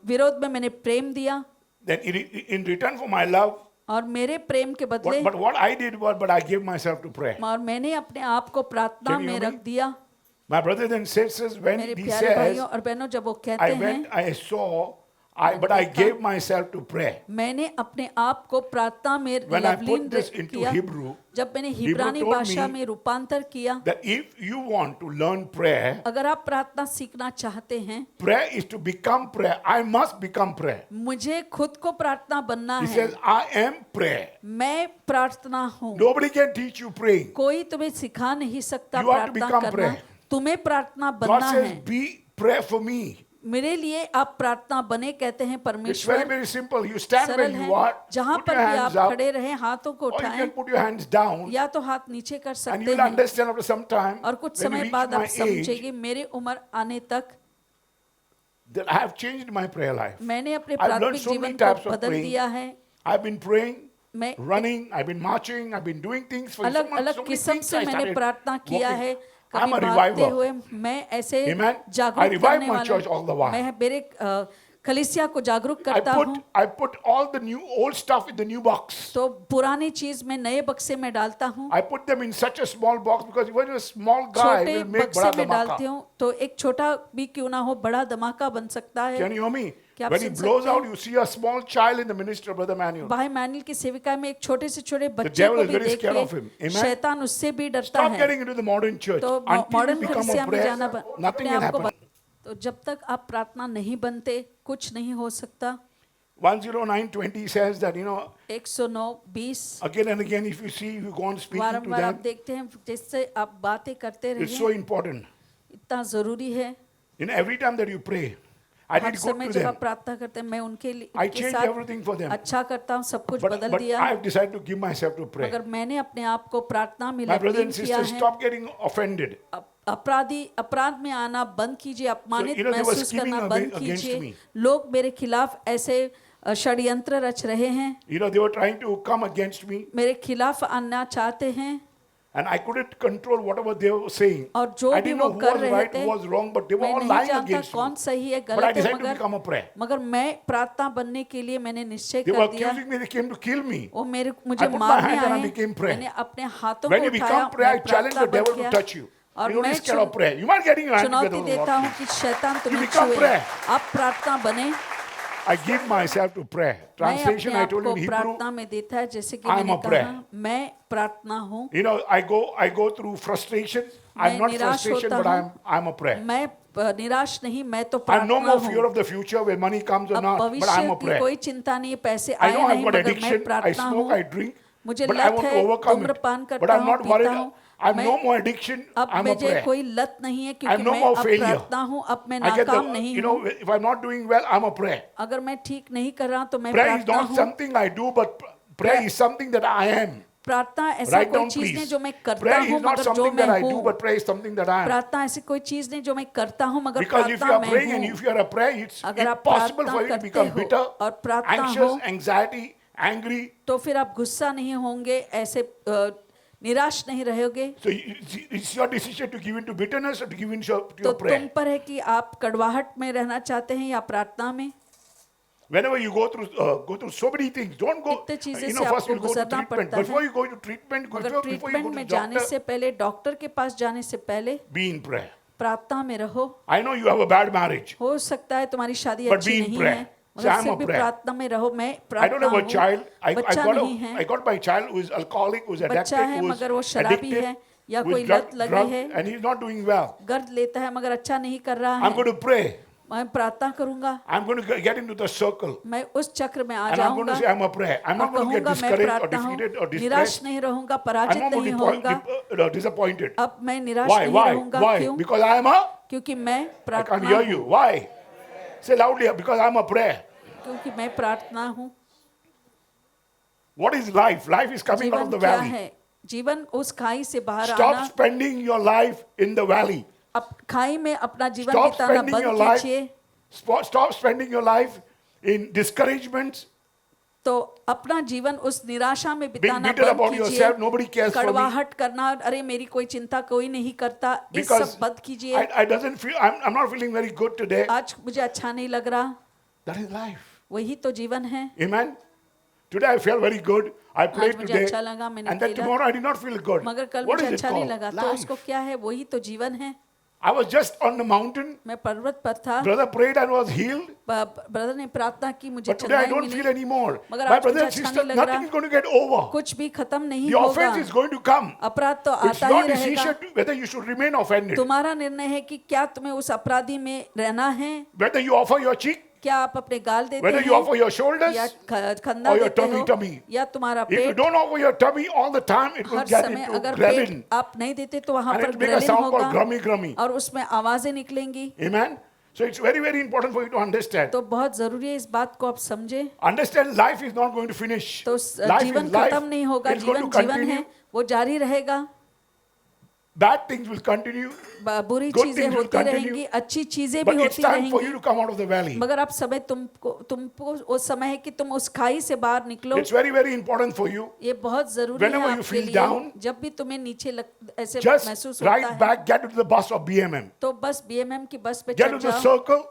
विरोध में मैंने प्रेम दिया। Then in return for my love, और मेरे प्रेम के बदले but what I did was, but I gave myself to prayer. और मैंने अपने आप को प्रार्थना Can you में hear me? रख दिया। My brothers and sisters, when मेरे he प्यारे says, भाइयों और बहनों, जब वो कहते I हैं went, I saw, but I gave myself to prayer. मैंने अपने आप को प्रार्थना में When I Lovleen put this into किया, Hebrew, जब मैंने Hebrew हिब्रानी told भाषा me में रूपांतर किया, that if you want to learn prayer, अगर आप प्रार्थना सीखना चाहते हैं, prayer is to become prayer. I must become prayer. मुझे खुद को प्रार्थना बनना He है। says, I am prayer. मैं प्रार्थना हूँ। Nobody can teach you praying. कोई तुम्हें सिखा नहीं सकता You have to प्रार्थना become करना। prayer. तुम्हें प्रार्थना God बनना says, है। be prayer for me. मेरे लिए आप प्रार्थना बने, कहते हैं It's very, परमेश्वर। very simple. You stand where सरल you are, है, जहाँ put पर your भी hands आप up, खड़े रहे हाथों को or you उठाएं, can put your hands down, या तो हाथ नीचे कर and सकते you'll हैं। understand after some time, और कुछ when you समय reach बाद आप my age, समझेंगे, मेरे उम्र आने तक that I have changed my prayer life. मैंने अपने I've learned प्राथमिक so many जीवन types को of बदल praying. दिया है। I've been praying, मैं running, I've been marching, I've been doing things for so अलग much, अलग so many किस्म things से I मैंने started प्रार्थना किया walking. है। I'm कभी a भागते reviver. हुए मैं ऐसे Amen. I जागरूक revive करने my वाला church all the while. मैं मेरे कलीसिया को जागरूक करता हूँ I put all the old stuff in the new box. तो पुरानी चीज मैं नए बक्से में डालता हूँ I put them in such a small box because even a small guy छोटे will make बक्से बड़ा में डालती धमाका. हूँ तो एक छोटा भी क्यों ना हो बड़ा धमाका बन सकता है Can you hear me? क्या आप When he सुन blows सकते हैं? out, you see a small child in the ministry, Brother Manuel. भाई मैनुअल की सेविका में एक छोटे से छोटे बच्चे devil को is भी very scared of him. देखिए Amen? शैतान उससे भी डरता Stop है getting into the modern church. तो Until you मॉडर्न become कलीसिया a में जाना prayer, अपने nothing will आप को happen. तो जब तक आप प्रार्थना नहीं बनते कुछ नहीं हो सकता 109:20 says that, 109:20 again and again, if you see, if you go on speaking to बारंबार आप them, देखते हैं जिससे आप बातें करते it's so रहिए important. इतना जरूरी है Every time that you pray, I her did good समय to जब them. आप प्रार्थना करते हैं मैं उनके लिए I उनके changed साथ everything for them. अच्छा करता हूँ सब कुछ But बदल दिया I have decided to give myself to pray. मगर मैंने अपने आप को प्रार्थना में My brothers लीन and किया sisters, है stop getting offended. अपराध में आना बंद कीजिए अपमानित they were महसूस scheming करना बंद against कीजिए me. लोग मेरे खिलाफ ऐसे षड्यंत्र रच रहे हैं They were trying to come against me, मेरे खिलाफ आना चाहते हैं and I couldn't control whatever they were saying. और जो I भी didn't वो know who कर was रहे right, थे who was wrong, but they were मैं all नहीं lying जानता against कौन me. सही है But I गलत है decided to become a prayer. मगर मैं प्रार्थना बनने के लिए मैंने निश्चय They were कर दिया accusing me, they came to kill me. वो मेरे I मुझे put my मारने hands and I आए became prayer. मैंने अपने हाथों When को you उठाया become prayer, I मैं challenge the प्रार्थना devil बन to गया touch you. और You don't मैं need scared of prayer. You might getting your hand together. चुनौती with the देता Lord. हूँ कि शैतान तुम्हें become छुए prayer. आप प्रार्थना बने I give myself to prayer. मैं Translation, अपने I आप told you को in Hebrew. प्रार्थना में देता है जैसे कि I am मैंने a prayer. कहा मैं प्रार्थना हूँ I go through frustrations. I'm मैं not निराश frustration, होता but हूँ I'm a prayer. मैं निराश नहीं मैं तो I have no प्रार्थना more fear हूँ of the future where money comes or अब not, but I'm भविष्य a की prayer. कोई चिंता नहीं है पैसे I आए know I've नहीं got मगर मैं addiction. I प्रार्थना smoke, हूँ I drink, मुझे but I लत want to है overcome धूम्रपान it. But करता I'm हूँ not worried. पीता हूँ I have मैं no more addiction. अब I'm a मुझे prayer. कोई लत नहीं है I क्योंकि have no मैं more अब failure. प्रार्थना हूँ अब मैं I get नाकाम नहीं हूँ if I'm not doing well, I'm a prayer. अगर मैं ठीक नहीं कर रहा तो मैं Prayer is प्रार्थना not हूँ something I do, but prayer is something that I am. प्रार्थना ऐसा Write कोई down, चीज नहीं please. जो मैं करता Prayer हूँ is not मगर जो something मैं that I do, हूँ but prayer is something that I am. प्रार्थना ऐसी कोई चीज नहीं जो मैं करता हूँ मगर Because if you प्रार्थना are मैं praying and हूँ if you are a prayer, it's अगर आप impossible प्रार्थना for you to करते become हो bitter, और प्रार्थना anxious, हो anxiety, angry. तो फिर आप गुस्सा नहीं होंगे ऐसे निराश नहीं रहोगे So it's your decision to give in to bitterness or to give in to तो your तुम prayer. पर है कि आप कड़वाहट में रहना चाहते हैं या प्रार्थना में Whenever you go through so many things, don't go. इतने चीजें से First आपको you'll go to गुजरना treatment. पड़ता है। Before you go to treatment, मगर before you ट्रीटमेंट go में to जाने doctor, से पहले डॉक्टर के पास जाने से पहले be in prayer. प्रार्थना में रहो I know you have a bad marriage. हो सकता है तुम्हारी शादी But अच्छी be in नहीं prayer. है Say, मगर I'm फिर a भी prayer. प्रार्थना में रहो मैं I don't प्रार्थना have a child. हूँ बच्चा नहीं है I got my child who is alcoholic, who is बच्चा addicted, है who is मगर वो शराबी addicted, है या who is कोई लत लगी drug, है and he's not doing well. गर्द लेता है मगर अच्छा नहीं कर रहा I'm है going to pray. मैं प्रार्थना करूंगा I'm going to get into the circle. मैं उस चक्र में आ And I'm going जाऊंगा to say, I'm a prayer. I'm और not going to get कहूंगा मैं discouraged or प्रार्थना हूँ defeated or निराश distressed. नहीं रहूंगा I'm पराजित not going नहीं to होऊंगा be disappointed. अब मैं निराश Why? नहीं Why? रहूंगा Why? क्यों Because I am a. क्योंकि मैं I can't प्रार्थना hear हूँ you. Why? Say loudly. Because I'm a prayer. क्योंकि मैं प्रार्थना हूँ What is life? Life is coming out of जीवन the क्या valley. है जीवन उस खाई से बाहर Stop आना spending your life in the valley. अब खाई में अपना जीवन Stop बिताना spending your बंद life. कीजिए Stop spending your life in discouragements, तो अपना जीवन उस निराशा में being बिताना bitter बंद about yourself. कीजिए Nobody cares for me. कड़वाहट करना अरे मेरी कोई चिंता कोई नहीं करता इस Because सब बंद कीजिए I doesn't feel. I'm not feeling very good today. आज मुझे अच्छा नहीं लग रहा That is life. वही तो जीवन है Amen. Today I felt very good. I prayed मुझे today, अच्छा लगा, मैंने and then खेला। tomorrow I did not feel good. मगर कल What मुझे is it अच्छा नहीं called? लगा तो Life. उसको क्या है वही तो जीवन है I was just on the mountain. मैं पर्वत पर था Brother prayed and was healed. Brother ने प्रार्थना की मुझे But today I चंगाई don't feel मिली anymore. मगर My आज brother मुझे and अच्छा sister, नहीं लग nothing रहा is going to get over. कुछ भी खत्म नहीं The होगा offense is going to come. अपराध तो It's आता your ही रहेगा decision whether you should remain offended. तुम्हारा निर्णय है कि क्या तुम्हें उस अपराधी में रहना है Whether you offer your cheek, क्या आप अपने गाल देते whether you हैं offer your shoulders, या खंदा or your देते हो tummy. या तुम्हारा if you pet don't offer your tummy all the time, it will her get समय into अगर ghrelin. पेट आप नहीं देते तो वहां And पर it will make a ghrelin sound called होगा grummy grummy. और उसमें आवाजें निकलेंगी Amen. So it's very, very important for you to understand. तो बहुत जरूरी है इस बात को आप समझे Understand life is not going to finish. तो Life जीवन is life. खत्म नहीं होगा It's going जीवन to जीवन है continue. वो जारी रहेगा Bad things will continue. बुरी Good चीजें things will होती continue. रहेंगी अच्छी चीजें But भी it's होती time for you रहेंगी to come out of the valley. मगर अब समय तुमको वो समय है कि तुम उस खाई से बाहर निकलो It's very, very important for you. ये बहुत जरूरी है Whenever you आपके feel लिए down, जब भी तुम्हें नीचे ऐसे Just महसूस होता right है back, get into the bus of BMM. तो बस बीएमएम की बस पे Get चढ़ to the जाओ circle.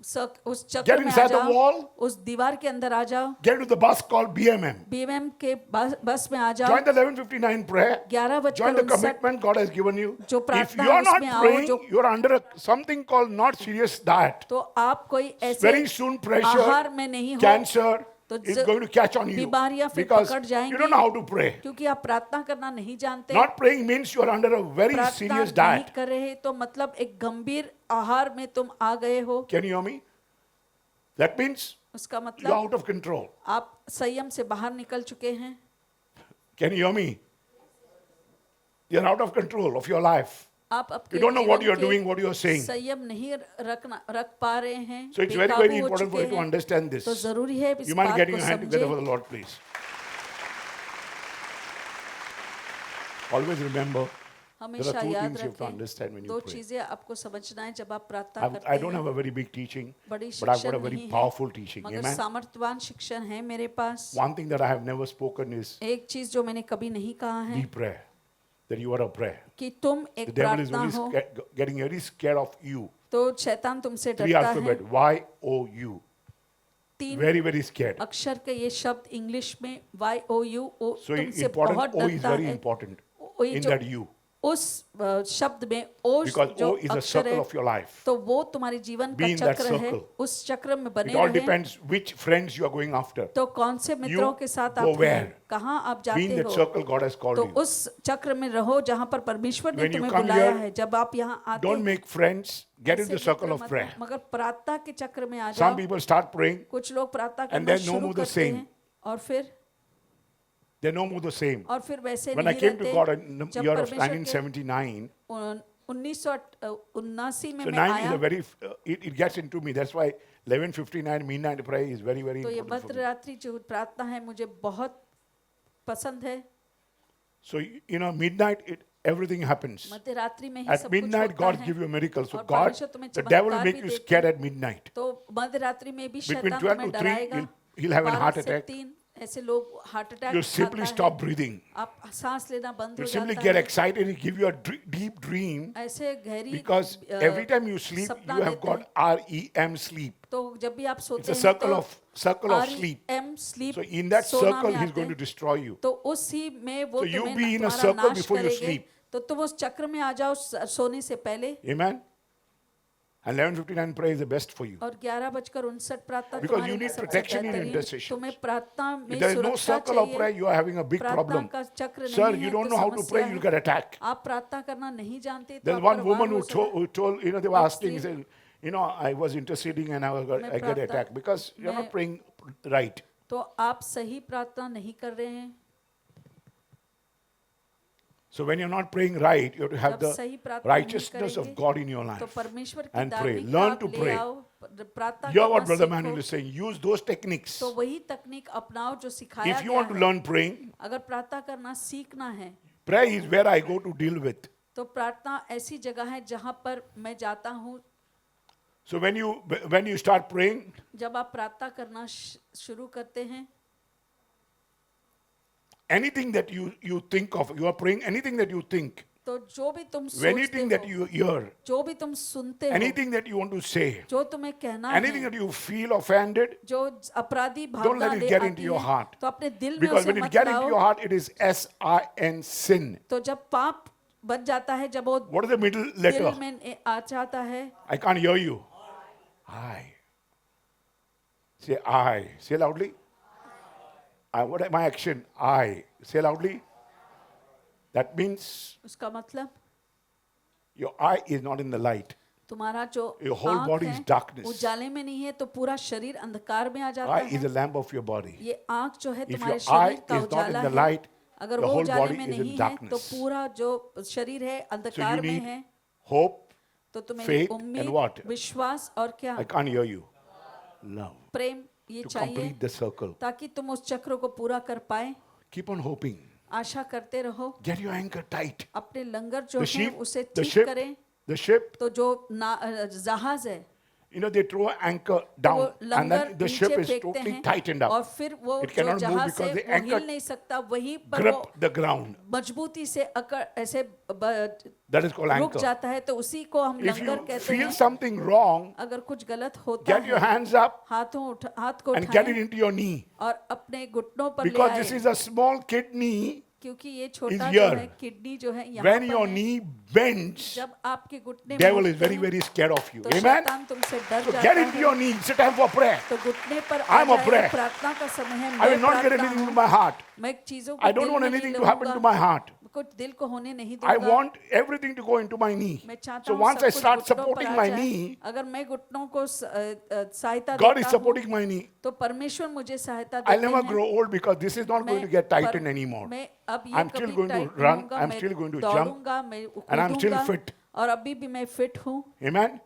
उस चक्र Get में आ inside the जाओ, wall. उस दीवार के अंदर आ जाओ, Get into the bus called BMM. BMM के बस में आ जाओ, Join the 11:59 prayer. 11 Join the बजकर 59 commitment God has given you. जो If प्रार्थना you are not उसमें आओ, praying, जो- you are under something called not serious diet. तो आप कोई Very ऐसे soon pressure, आहार में नहीं हो, cancer तो is going to catch on you बीमारियां फिर because पकड़ जाएंगी, you don't know how to pray. क्योंकि आप प्रार्थना करना नहीं जानते। Not praying means you are under a very प्रार्थना serious नहीं diet. कर रहे तो मतलब एक गंभीर आहार में तुम आ गए हो, Can you hear me? That means उसका you are मतलब out of control. आप संयम से बाहर निकल चुके हैं। Can you hear me? You are out of control of your life. आप आपके You don't know what जीवन you are के doing, what you are saying. संयम नहीं रख पा रहे हैं, So it's very, बेकाबू very हो important for you चुके to हैं। understand this. तो जरूरी है इस You mind बात getting को your hand together for समझें। the Lord, please? Always remember, there हमेशा are two याद things you have to रखें, understand when दो you pray. चीजें आपको समझना है जब आप प्रार्थना I करते don't हैं। have a very big teaching, बड़ी but I've got शिक्षण a very नहीं है, powerful teaching. मगर Amen. सामर्थ्यवान शिक्षण है मेरे पास। One thing that I have never spoken is एक चीज जो मैंने कभी नहीं कहा है be prayer. That you are a prayer. कि तुम The एक devil is प्रार्थना very हो, getting very scared of you. तो शैतान तुमसे Three डरता है। alphabet YOU. 3 Very, very scared. अक्षर के ये शब्द इंग्लिश में YOU So तुमसे important. बहुत O is डरता very है। important वो ये in जो that you. उस शब्द में ओ Because जो O is a अक्षर circle है, of your life. तो वो तुम्हारे जीवन Be का in that चक्र है, circle. उस चक्र में बने It all रहें। depends which friends you are going after. तो कौन से मित्रों के साथ go आप where? हैं, कहाँ आप Be in जाते that हो, circle God has called तो you. उस चक्र में रहो जहाँ पर परमेश्वर ने When you तुम्हें come बुलाया here, है। जब आप यहाँ आते Don't make friends. Get in ऐसे the circle मित्र of मत prayer. हो, मगर प्रार्थना के चक्र में आ Some जाओ। people start praying. कुछ लोग प्रार्थना And करना then no शुरू more the करते same. हैं और फिर They're no more the same. और फिर वैसे When I नहीं came to रहते। God in the जब year of परमेश्वर के 1979, 1979 में so मैं 9 is आया, a very, it gets into me. That's why 11:59 midnight prayer is very, very तो ये important for मध्य me. रात्रि जो प्रार्थना है मुझे बहुत पसंद है। So, midnight, everything happens. मध्य रात्रि में ही At सब कुछ midnight, होता God है। give you a miracle. So और God, परमेश्वर तुम्हें the devil will चमत्कार make भी you देते scared हैं। at midnight. तो मध्य रात्रि में भी Between शैतान 12 तुम्हें to 3, डराएगा। he'll have a 12 heart से attack. 3 ऐसे लोग heart attack You simply stop breathing. आप सांस लेना बंद You हो simply जाता get है। excited. He give you a deep dream. ऐसे गहरी Because every time you sleep, सपना you have देते got REM sleep. तो जब भी आप It's सोते a हैं circle तो of sleep. REM sleep So in that सोना circle, में he's आते going to हैं। destroy you. तो उसी में वो So you तुम्हें be in a तुम्हारा circle नाश before you करेंगे। sleep. तो तुम उस चक्र में आ जाओ सोने से पहले। Amen. And 11:59 prayer is the best for you. और 11:59 प्रार्थना Because तुम्हारे you लिए need सबसे protection in बेहतरीन। intercession. तुम्हें प्रार्थना में If there is no सुरक्षा circle of prayer, चाहिए। you are having a big प्रार्थना problem. का चक्र Sir, नहीं you है don't तो know how to समस्या pray, है। you'll get attacked. आप प्रार्थना करना नहीं जानते तो There's आप one पर woman वार who हो सकता है। told, they were एक asking, he स्त्री- said, I was interceding and I get प्रार्थना- attacked because you're not मैं- praying right. तो आप सही प्रार्थना नहीं कर रहे हैं। So when you're not praying right, you have to have जब सही the प्रार्थना नहीं righteousness of करेंगे, God in your तो life. परमेश्वर की And pray. धार्मिकता Learn आप to ले pray. आओ, प्रार्थना Hear what करना Brother सीखो। Manuel is saying. Use those techniques. तो वही तकनीक अपनाओ जो सिखाया If you गया want to है। learn praying, अगर प्रार्थना करना सीखना है prayer is where I go to deal with. तो प्रार्थना ऐसी जगह है जहाँ पर मैं जाता हूँ। So when you start praying, जब आप प्रार्थना करना शुरू करते हैं, anything that you think of, you are praying anything that you think, तो जो भी तुम anything that सोचते you hear, हो, जो भी तुम सुनते हो, anything that you want to say, जो तुम्हें कहना anything है, that you feel offended, जो अपराधी don't भावना let it ले get आती into your है, heart. तो अपने दिल में Because उसे when it मत get into लाओ। your heart, it is S-I-N, sin. तो जब पाप बन जाता है, जब वो What is the middle दिल letter? में आ जाता है, I can't hear you. I. Say I. Say loudly. What am my action? I. Say loudly. That means उसका मतलब your eye is not in the light. तुम्हारा जो Your whole आँख body है, is darkness. उजाले में नहीं है तो पूरा शरीर अंधकार में आ जाता Eye is है। the lamp of your body. ये आँख जो है If तुम्हारे your eye शरीर का is not in Ujala the है। light, अगर the वो whole उजाले body में is in नहीं है तो darkness. पूरा जो शरीर है So you अंधकार में need है। hope. तो तुम्हें faith and उम्मीद, what? विश्वास और क्या, I can't hear you. Love. प्रेम ये To चाहिए complete the circle. ताकि तुम उस चक्र को पूरा कर पाए। Keep on hoping. आशा करते रहो, Get your anchor tight. अपने लंगर जो The है ship, उसे the ठीक ship, करें। the ship तो जो जहाज है, you know, they throw an anchor तो down वो and langar then the ship नीचे is फेंकते totally हैं tightened और up. फिर वो It जो cannot move जहाज because है the वो हिल anchor नहीं सकता, वहीं पर grip वो the ground. मजबूती से अकड़ ऐसे That is called रुक anchor. जाता है, तो उसी को हम If लंगर you कहते feel हैं। something wrong, अगर कुछ गलत होता get your है, hands up हाथ को and get it उठाएं into your knee. और अपने घुटनों पर ले Because this आए, is a small kidney. क्योंकि ये छोटा is जो here. है किडनी जो है यहाँ When पर your है। knee bends, जब आपके घुटने devil is मुड़ते very, हैं, very scared of you. तो Amen? शैतान तुमसे डर So जाता get into है। your knee. It's a time for prayer. तो घुटने पर आ I'm a जाए, prayer. प्रार्थना का समय है। I will मैं not get प्रार्थना anything into हूँ। my heart. मैं चीजों को I don't दिल want में anything नहीं to happen लूंगा, to my heart. कुछ दिल को होने नहीं I दूंगा। want everything to go into my knee. मैं चाहता So हूँ once सब I कुछ start घुटनों पर supporting आ my जाए। knee, अगर मैं घुटनों को सहायता God is देता हूँ, supporting my knee. तो परमेश्वर मुझे सहायता I'll देते never हैं। grow old because this is not going to get tightened anymore. मैं अब ये I'm still कभी going to टाइट नहीं run, होऊंगा, I'm मैं still going to jump, दौड़ूंगा, मैं and I'm still कूदूंगा, fit. और अभी भी मैं फिट हूँ। Amen?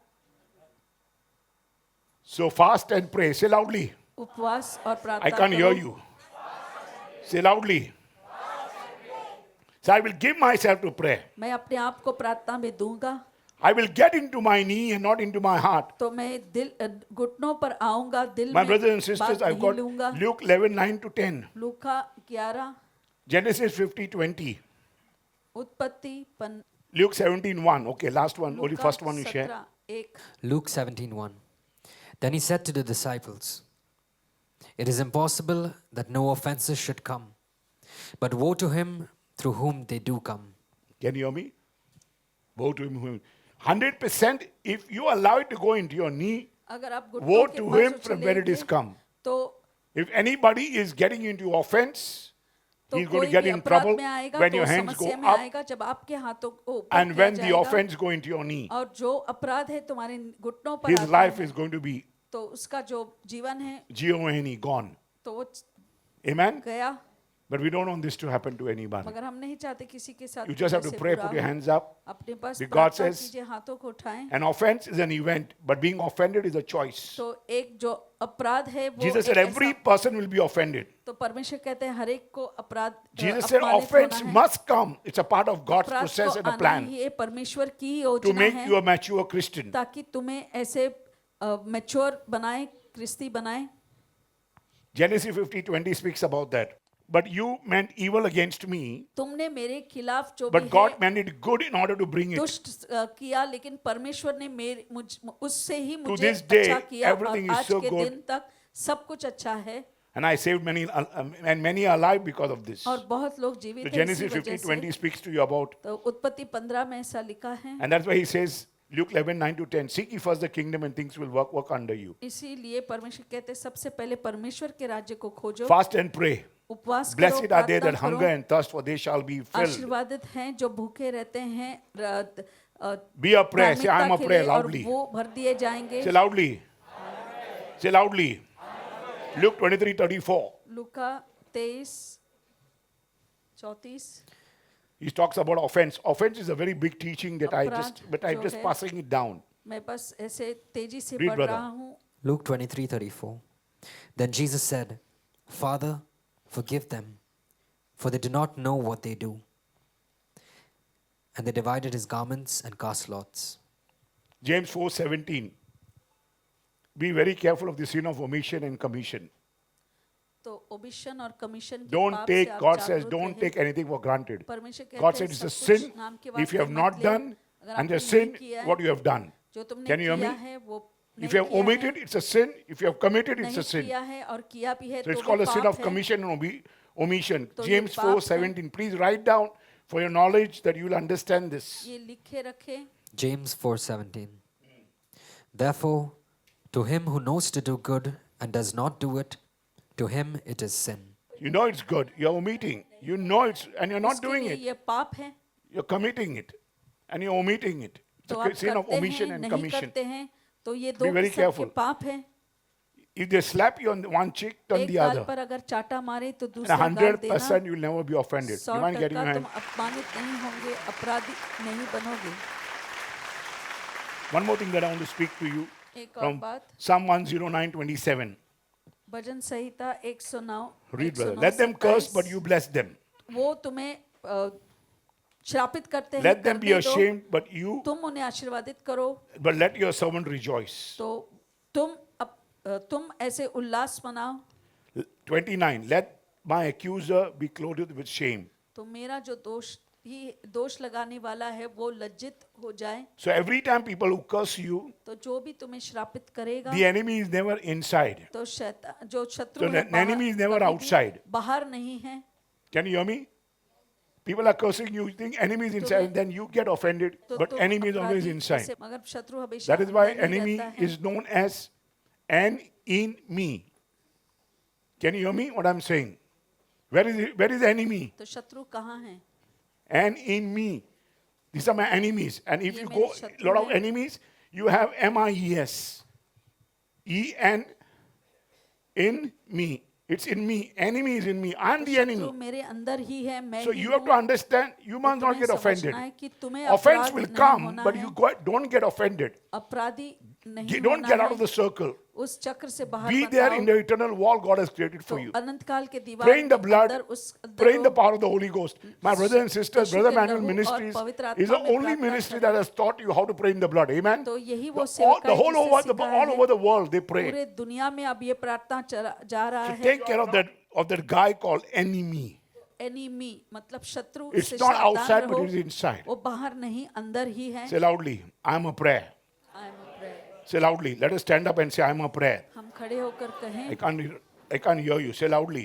So fast and pray. Say loudly. उपवास और I प्रार्थना can't hear करो। you. Say loudly. So I will give myself to prayer. मैं अपने आप को प्रार्थना में दूंगा, I will get into my knee and not into my heart. तो मैं दिल घुटनों पर आऊंगा, दिल My में brothers and sisters, बात I've नहीं got लूंगा। Luke 11:9-10, लूका 11, Genesis 50:20, उत्पत्ति Luke 17:1. Okay, last one, only Luka first one you share. 17:1। Luke 17:1. Then he said to the disciples, "It is impossible that no offenses should come, but woe to him through whom they do come." Can you hear me? Woe to him whom. 100% if you allow it to go into your knee, अगर आप घुटनों woe के to pass him from where it उछलेंगे, is come. तो If anybody is getting into offense, तो he's going to कोई get भी in अपराध trouble में आएगा, when तो your hands go समस्या में up आएगा जब आपके हाथों को ऊपर and किया when the जाएगा, offense go into your knee. और जो अपराध है तुम्हारे घुटनों पर His आता life है, is going to be तो उसका जो जीवन है G-O-N-E, gone. तो वो Amen? गया। But we don't want this to happen to anybody. मगर हम नहीं चाहते किसी के साथ You just have to ऐसे pray, बुरा put your हो। hands up. अपने पास The God प्रार्थना says- कीजिए, हाथों को उठाएं। An offense is an event, but being offended is a choice. तो एक जो अपराध है वो Jesus said एक every ऐसा- person will be offended. तो परमेश्वर कहते हैं हर एक को अपराध Jesus said अपमानित offense होना है। must come. It's a part of God's अपराध process को and a आना plan ही ये परमेश्वर की to योजना make है, you a mature Christian. ताकि तुम्हें ऐसे मैच्योर बनाए, क्रिस्ती बनाए। Genesis 50:20 speaks about that. But you meant evil against me, तुमने मेरे खिलाफ जो भी but God है meant it good in order to bring it. दुष्ट किया, लेकिन परमेश्वर ने मेरे उससे ही मुझे this day, अच्छा किया, और everything is आज so के good. दिन तक सब कुछ अच्छा है, And I saved many, and many are alive because of this. और बहुत लोग जीवित So हैं इसी Genesis वजह से। 50:20 speaks to you about, तो उत्पत्ति 15 में ऐसा लिखा है। and that's why he says, Luke 11:9-10, seek ye first the kingdom and things will work under you. इसीलिए परमेश्वर कहते हैं सबसे पहले परमेश्वर के राज्य को खोजो, Fast and pray. उपवास करो, Blessed are they प्रार्थना that hunger करो। and thirst, for they shall be filled. आशीर्वादित हैं जो भूखे रहते हैं Be a prayer. Say, I'm a धार्मिकता के prayer लिए, और loudly. वो भर दिए जाएंगे। Say loudly. Say loudly. Luke 23:34. Luka 23:34। He talks about offense. Offense is a very big teaching that I'm अपराध just जो है, passing it down. मैं बस ऐसे तेजी से Read, पढ़ brother. रहा हूँ। Luke 23:34. Then Jesus said, "Father, forgive them, for they do not know what they do." And they divided his garments and cast lots. James 4:17. Be very careful of the sin of omission and commission. तो omission और commission के Don't पाप take, से आप God says, जागरूक don't रहें। take anything for granted. परमेश्वर कहते God हैं said it's a सब कुछ sin नाम के if you वास्ते have मत not ले। done, अगर and आपने the नहीं sin किया है, what you have done. जो तुमने Can you hear किया me? है वो If नहीं you have किया है, omitted, it's a sin. If you have committed, it's नहीं a sin. किया है और किया भी है So तो it's वो called a sin पाप of है। commission and omission. तो ये James पाप है। 4:17. Please write down for your knowledge that you will understand this. ये लिखे रखे। James 4:17. Therefore, to him who knows to do good and does not do it, to him it is sin. You know it's good. You're omitting. You know it's, and you're not इसके doing लिए it. ये पाप है, You're committing it. And you're omitting it. It's तो a आप sin of करते omission हैं and नहीं commission. करते हैं, तो ये Be दो very किस्म के careful. पाप है। If they slap you on one cheek, turn एक the गाल other. पर अगर चाटा मारे तो And दूसरा गाल देना। 100% you'll never be offended. You mind getting your 100% hand? तुम अपमानित नहीं होंगे, अपराधी नहीं बनोगे। One more thing that I want to speak to you एक और from बात, Psalm 109:27. Bhajan Samhita 109। Read, brother. Let them curse, but you bless them. वो तुम्हें श्रापित करते हैं, Let them be करने दो, ashamed, but you, तुम उन्हें आशीर्वादित करो, but let your servant rejoice. तो तुम ऐसे उल्लास मनाओ। 29. Let my accuser be clothed with shame. तो मेरा जो दोष लगाने वाला है वो लज्जित हो जाए। So every time people who curse you, तो जो भी तुम्हें श्रापित करेगा, the enemy is never inside. तो जो शत्रु So है the enemy is never कभी भी outside. बाहर नहीं है। Can you hear me? People are cursing you, you think enemy is inside, then you get offended, तो but तुम enemy is always अपराधी inside. जैसे- मगर शत्रु हमेशा That is why अंदर ही enemy रहता है। is known as and in me. Can you hear me what I'm saying? Where is the enemy? तो शत्रु कहाँ है? And in me. These are my enemies. And if ये you मेरे go, शत्रु lot of हैं। enemies, you have MIES. EN in me. It's in me. Enemy is in me. I'm the शत्रु enemy. मेरे अंदर ही है, मैं So ही you have हूँ। to understand, you must not तुम्हें get offended. समझना है कि तुम्हें Offense अपराध will नहीं come, होना but है। you don't get offended. अपराधी नहीं You don't होना get out है। of the circle. उस चक्र से बाहर Be मत there आओ। in the eternal wall God has created तो for you. अनंत काल के दीवार Pray in the के blood, अंदर उस अंदर pray in the हो। power of the Holy Ghost. My brothers and sisters, Yeshu Brother के Manuel लहू और Ministries पवित्र is the आत्मा में only प्रार्थना ministry करें। that has taught you how to pray in the blood. Amen? तो यही वो The सेवकाई whole जिससे over सिखाया all है। over the world they pray. पूरे दुनिया में अब ये प्रार्थना जा रहा So है। take care of that guy called enemy. Enemy मतलब शत्रु It's से not सावधान outside, but रहो। it is inside. वो बाहर नहीं अंदर ही है। Say loudly, I'm a prayer. I am a prayer। Say loudly. Let us stand up and say, I'm a prayer. हम खड़े होकर कहें, I can't hear you. Say loudly.